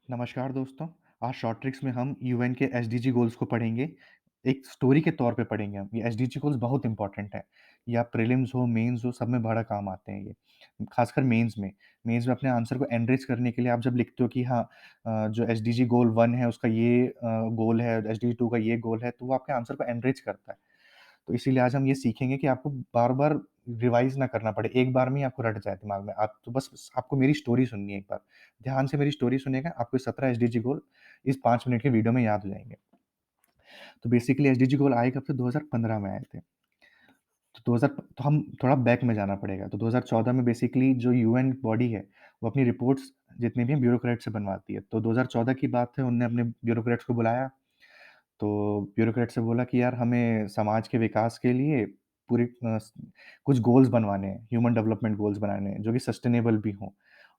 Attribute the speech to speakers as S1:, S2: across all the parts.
S1: नमस्कार दोस्तों। आज शॉर्ट ट्रिक्स में हम यूएन के एसडीजी गोल्स को पढ़ेंगे। एक स्टोरी के तौर पे पढ़ेंगे हम। ये एसडीजी गोल्स बहुत इंपॉर्टेंट हैं। ये आप प्रीलिम्स हो, मेंस हो, सब में बड़ा काम आते हैं ये। खासकर मेंस में। मेंस में अपने आंसर को एनरिच करने के लिए आप जब लिखते हो कि हाँ, जो एसडीजी गोल 1 है उसका ये गोल है, एसडीजी 2 का ये गोल है, तो वो आपके आंसर को एनरिच करता है। तो इसीलिए आज हम ये सीखेंगे कि आपको बार-बार रिवाइज़ ना करना पड़े, एक बार में ही आपको रट जाए दिमाग में। आप तो बस आपको मेरी स्टोरी सुननी है एक बार। ध्यान से मेरी स्टोरी सुनिएगा, आपको ये 17 एसडीजी गोल इस 5 मिनट के वीडियो में याद हो जाएँगे। तो बेसिकली एसडीजी गोल आए कब थे? 2015 में आए थे। तो 2000 तो हम थोड़ा बैक में जाना पड़ेगा। तो 2014 में बेसिकली जो यूएन बॉडी है, वो अपनी रिपोर्ट्स जितनी भी हैं ब्यूरोक्रेट से बनवाती है। तो 2014 की बात है, उन्होंने अपने ब्यूरोक्रेट्स को बुलाया। तो ब्यूरोक्रेट से बोला कि यार हमें समाज के विकास के लिए पूरी कुछ गोल्स बनवाने हैं, ह्यूमन डेवलपमेंट गोल्स बनाने हैं, जो कि सस्टेनेबल भी हों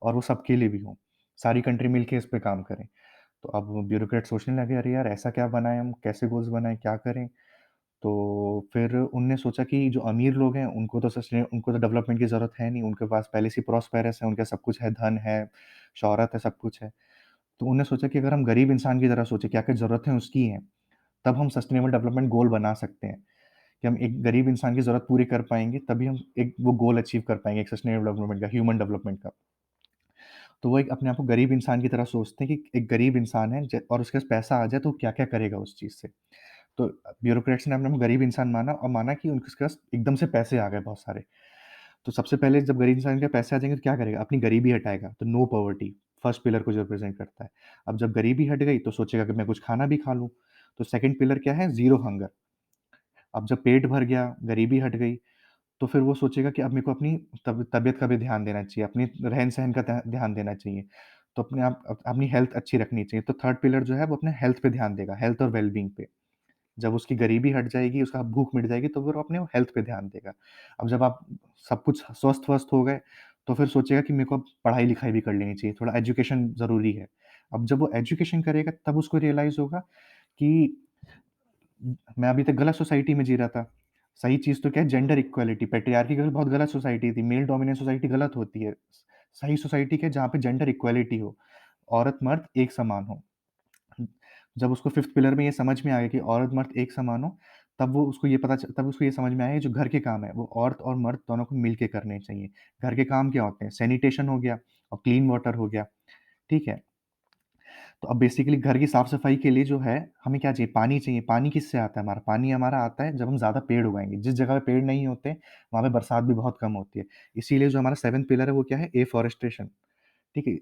S1: और वो सबके लिए भी हों। सारी कंट्री मिलके इस पे काम करें। तो अब ब्यूरोक्रेट सोचने लगे, अरे यार ऐसा क्या बनाएँ हम? कैसे गोल्स बनाएँ? क्या करें? तो फिर उनने सोचा कि जो अमीर लोग हैं, उनको तो डेवलपमेंट की ज़रूरत है नहीं, उनके पास पहले से ही प्रॉस्पेरस है, उनके सब कुछ है, धन है, शोहरत है, सब कुछ है। तो उन्होंने सोचा कि अगर हम गरीब इंसान की तरह सोचें, क्या-क्या ज़रूरतें उसकी हैं, तब हम सस्टेनेबल डेवलपमेंट गोल बना सकते हैं, कि हम एक गरीब इंसान की ज़रूरत पूरी कर पाएँगे, तभी हम एक वो गोल अचीव कर पाएँगे, एक सस्टेनेबल डेवलपमेंट का, ह्यूमन डेवलपमेंट का। तो वो एक अपने आप को गरीब इंसान की तरह सोचते हैं कि एक गरीब इंसान है ज और उसके पास पैसा आ जाए तो वो क्या-क्या करेगा उस चीज़ से। तो ब्यूरोक्रेट्स ने अपने आप को गरीब इंसान माना और माना कि उनके पास एकदम से पैसे आ गए बहुत सारे। तो सबसे पहले जब गरीब इंसान के पैसे आ जाएँगे तो क्या करेगा? अपनी गरीबी हटाएगा, तो नो पॉवर्टी फर्स्ट पिलर को जो रिप्रेज़ेंट करता है। अब जब गरीबी हट गई तो सोचेगा कि मैं कुछ खाना भी खा लूँ, तो सेकंड पिलर क्या है? Zero hunger. अब जब पेट भर गया, गरीबी हट गई, तो फिर वो सोचेगा कि अब मेरे को अपनी तबीयत का भी ध्यान देना चाहिए, अपनी रहन-सहन का ध्यान देना चाहिए। तो अपने आप अपनी हेल्थ अच्छी रखनी चाहिए। तो थर्ड पिलर जो है वो अपने हेल्थ पे ध्यान देगा, हेल्थ और वेल-बीइंग पे। जब उसकी गरीबी हट जाएगी, उसका भूख मिट जाएगी, तो फिर वो अपने हेल्थ पे ध्यान देगा। अब जब आप सब कुछ स्वस्थ-वस्त हो गए, तो फिर सोचेगा कि मेरे को अब पढ़ाई-लिखाई भी कर लेनी चाहिए, थोड़ा एजुकेशन ज़रूरी है। अब जब वो एजुकेशन करेगा, तब उसको रियलाइज़ होगा कि मैं अभी तक गलत सोसाइटी में जी रहा था। सही चीज़ तो क्या है, जेंडर इक्वालिटी, पैट्रियार्किल बहुत गलत सोसाइटी थी, मेल डोमिनेंट सोसाइटी गलत होती है। सही सोसाइटी क्या है जहाँ पे जेंडर इक्वालिटी हो, औरत-मर्द एक समान हो। जब उसको फिफ्थ पिलर में ये समझ में आ गया कि औरत-मर्द एक समान हो, तब उसको ये समझ में आया जो घर के काम है, वो औरत और मर्द दोनों को मिल के करने चाहिए। घर के काम क्या होते हैं? सैनिटेशन हो गया और क्लीन वाटर हो गया, ठीक है? तो अब बेसिकली घर की साफ-सफाई के लिए जो है, हमें क्या चाहिए? पानी चाहिए। पानी किससे आता है हमारा? पानी हमारा आता है जब हम ज़्यादा पेड़ उगाएँगे। जिस जगह पे पेड़ नहीं होते, वहाँ पे बरसात भी बहुत कम होती है। इसीलिए जो हमारा 7th पिलर है वो क्या है? एफ़ॉरेस्टेशन, ठीक है?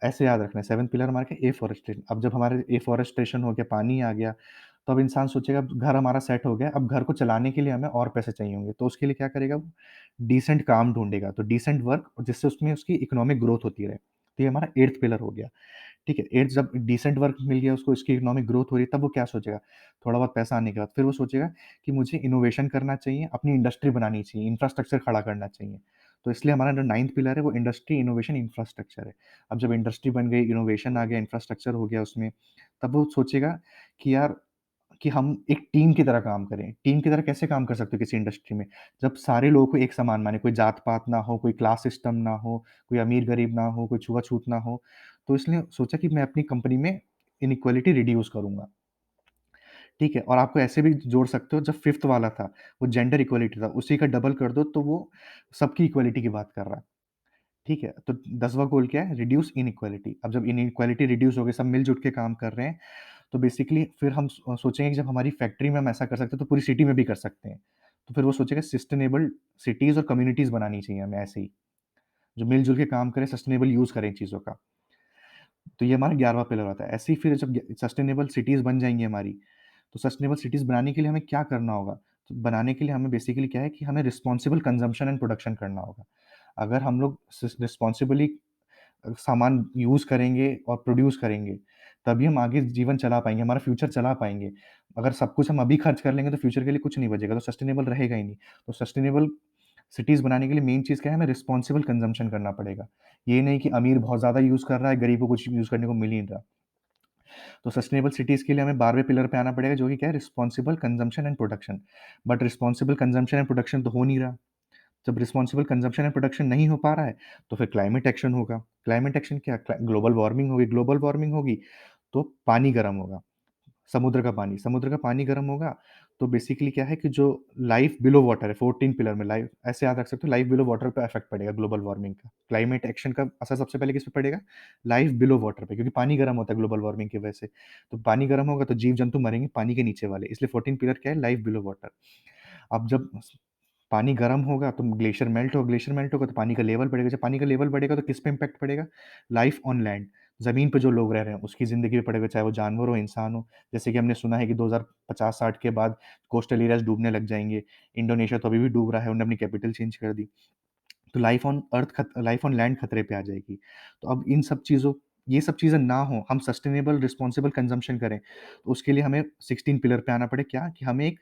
S1: ऐसे याद रखना है 7th पिलर हमारा क्या है? एफ़ॉरेस्टेशन। अब जब हमारे एफ़ॉरेस्टेशन हो गया, पानी आ गया, तो अब इंसान सोचेगा अब घर हमारा सेट हो गया, अब घर को चलाने के लिए हमें और पैसे चाहिए होंगे। तो उसके लिए क्या करेगा वो? डिसेंट काम ढूँढेगा। तो डिसेंट वर्क जिससे उसमें उसकी इकोनॉमिक ग्रोथ होती रहे। तो ये हमारा 8th पिलर हो गया। ठीक है, एट्थ जब डिसेंट वर्क मिल गया उसको, इसकी इकोनॉमिक ग्रोथ हो रही है, तब वो क्या सोचेगा? थोड़ा बहुत पैसा आने के बाद फिर वो सोचेगा कि मुझे इनोवेशन करना चाहिए, अपनी इंडस्ट्री बनानी चाहिए, इंफ्रास्ट्रक्चर खड़ा करना चाहिए। तो इसलिए हमारा जो 9th पिलर है वो इंडस्ट्री, इनोवेशन, इंफ्रास्ट्रक्चर है। अब जब इंडस्ट्री बन गई, इनोवेशन आ गया, इंफ्रास्ट्रक्चर हो गया उसमें, तब वो सोचेगा कि यार कि हम एक टीम की तरह काम करें। टीम की तरह कैसे काम कर सकते हो किसी इंडस्ट्री में? जब सारे लोगों को एक समान माने, कोई जात-पात ना हो, कोई क्लास सिस्टम ना हो, कोई अमीर-गरीब ना हो, कोई छुआ-छूत ना हो। तो इसलिए सोचा कि मैं अपनी कंपनी में इनइक्वालिटी रिड्यूस करूँगा, ठीक है? और आपको ऐसे भी जोड़ सकते हो, जब 5th वाला था, वो जेंडर इक्वालिटी था, उसी का डबल कर दो तो वो सबकी इक्वालिटी की बात कर रहा है, ठीक है? तो 10वां गोल क्या है? Reduce inequality. अब जब इनइक्वालिटी रिड्यूस हो गई, सब मिल-जुट के काम कर रहे हैं, तो बेसिकली फिर हम सोचेंगे कि जब हमारी फैक्ट्री में हम ऐसा कर सकते हैं, तो पूरी सिटी में भी कर सकते हैं। तो फिर वो सोचेगा सस्टेनेबल सिटीज़ और कम्युनिटीज़ बनानी चाहिए हमें ऐसे ही, जो मिल-जुल के काम करें, सस्टेनेबल यूज़ करें चीज़ों का। तो ये हमारा 11वां पिलर होता है। ऐसे ही फिर जब सस्टेनेबल सिटीज़ बन जाएँगी हमारी, तो सस्टेनेबल सिटीज़ बनाने के लिए हमें क्या करना होगा? तो बनाने के लिए हमें बेसिकली क्या है कि हमें रिस्पांसिबल कंज़म्पशन एंड प्रोडक्शन करना होगा। अगर हम लोग रिस्पांसिबली सामान यूज़ करेंगे और प्रोड्यूस करेंगे, तभी हम आगे जीवन चला पाएँगे, हमारा फ्यूचर चला पाएँगे। अगर सब कुछ हम अभी खर्च कर लेंगे तो फ्यूचर के लिए कुछ नहीं बचेगा, तो सस्टेनेबल रहेगा ही नहीं। तो सस्टेनेबल सिटीज़ बनाने के लिए मेन चीज़ क्या है? हमें रिस्पांसिबल कंज़म्पशन करना पड़ेगा। ये नहीं कि अमीर बहुत ज़्यादा यूज़ कर रहा है, गरीब को कुछ यूज़ करने को मिल ही नहीं रहा। तो सस्टेनेबल सिटीज़ के लिए हमें 12वें पिलर पे आना पड़ेगा, जो कि क्या है? Responsible consumption and production. But responsible consumption and production तो हो नहीं रहा। जब रिस्पॉन्सिबल कंज़म्पशन एंड प्रोडक्शन नहीं हो पा रहा है, तो फिर क्लाइमेट एक्शन होगा। क्लाइमेट एक्शन क्या? ग्लोबल वार्मिंग होगी, तो पानी गर्म होगा। समुद्र का पानी गर्म होगा, तो बेसिकली क्या है कि जो लाइफ़ बिलो वाटर है, 14 पिलर में लाइफ़ ऐसे याद रख सकते हो, लाइफ़ बिलो वाटर पे इफ़ेक्ट पड़ेगा ग्लोबल वार्मिंग का। क्लाइमेट एक्शन का असर सबसे पहले किस पे पड़ेगा? लाइफ़ बिलो वाटर पे, क्योंकि पानी गर्म होता है ग्लोबल वार्मिंग की वजह से। तो पानी गर्म होगा तो जीव-जंतु मरेंगे पानी के नीचे वाले, इसलिए 14 पिलर क्या है? Life below water. अब जब पानी गर्म होगा तो ग्लेशियर मेल्ट होगा तो पानी का लेवल बढ़ेगा, जब पानी का लेवल बढ़ेगा तो किस पे इम्पैक्ट पड़ेगा? लाइफ़ ऑन लैंड, ज़मीन पे जो लोग रह रहे हैं उसकी ज़िंदगी पे पड़ेगा, चाहे वो जानवर हो, इंसान हो। जैसे कि हमने सुना है कि 2050-60 के बाद कोस्टल एरियाज़ डूबने लग जाएँगे। इंडोनेशिया तो अभी भी डूब रहा है, उन्होंने अपनी कैपिटल चेंज कर दी। तो लाइफ़ ऑन लैंड खतरे पे आ जाएगी। तो अब ये सब चीज़ें ना हों, हम सस्टेनेबल रिस्पॉन्सिबल कंज़म्पशन करें, तो उसके लिए हमें 16 पिलर पे आना पड़े क्या? कि हमें एक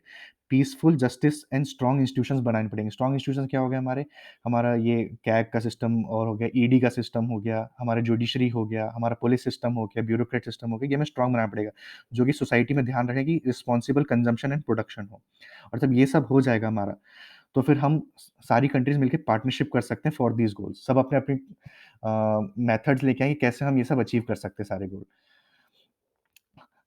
S1: peaceful justice and strong institutions बनाने पड़ेंगे। स्ट्रॉन्ग इंस्टीट्यूशंस क्या हो गया हमारे? हमारा ये कैग का सिस्टम और हो गया, ईडी का सिस्टम हो गया, हमारा जुडिशरी हो गया, हमारा पुलिस सिस्टम हो गया, ब्यूरोक्रेट सिस्टम हो गया, ये हमें स्ट्रॉन्ग बनाना पड़ेगा, जो कि सोसाइटी में ध्यान रखे कि रिस्पॉन्सिबल कंज़म्पशन एंड प्रोडक्शन हो। और जब ये सब हो जाएगा हमारा, तो फिर हम सारी कंट्रीज़ मिलके पार्टनरशिप कर सकते हैं फॉर दीज़ गोल्स। सब अपने-अपने मेथड्स लेके आएँगे कैसे हम ये सब अचीव कर सकते हैं सारे गोल।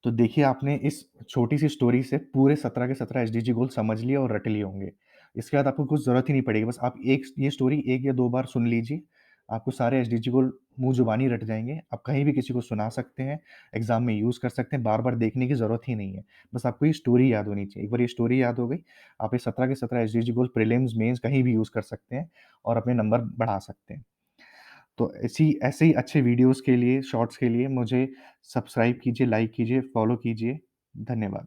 S1: तो देखिए आपने इस छोटी-सी स्टोरी से पूरे 17 के 17 एसडीजी गोल समझ लिए और रट लिए होंगे। इसके बाद आपको कुछ ज़रूरत ही नहीं पड़ेगी, बस आप एक ये स्टोरी 1 या 2 बार सुन लीजिए, आपको सारे एसडीजी गोल मुँह ज़ुबानी रट जाएँगे। आप कहीं भी किसी को सुना सकते हैं, एग्ज़ाम में यूज़ कर सकते हैं, बार-बार देखने की ज़रूरत ही नहीं है। बस आपको ये स्टोरी याद होनी चाहिए। एक बार ये स्टोरी याद हो गई, आप ये 17 के 17 एसडीजी गोल प्रीलिम्स, मेंस कहीं भी यूज़ कर सकते हैं और अपने नंबर बढ़ा सकते हैं। तो ऐसे ही अच्छे वीडियोज़ के लिए, शॉर्ट्स के लिए मुझे सब्सक्राइब कीजिए, लाइक कीजिए, फॉलो कीजिए। धन्यवाद।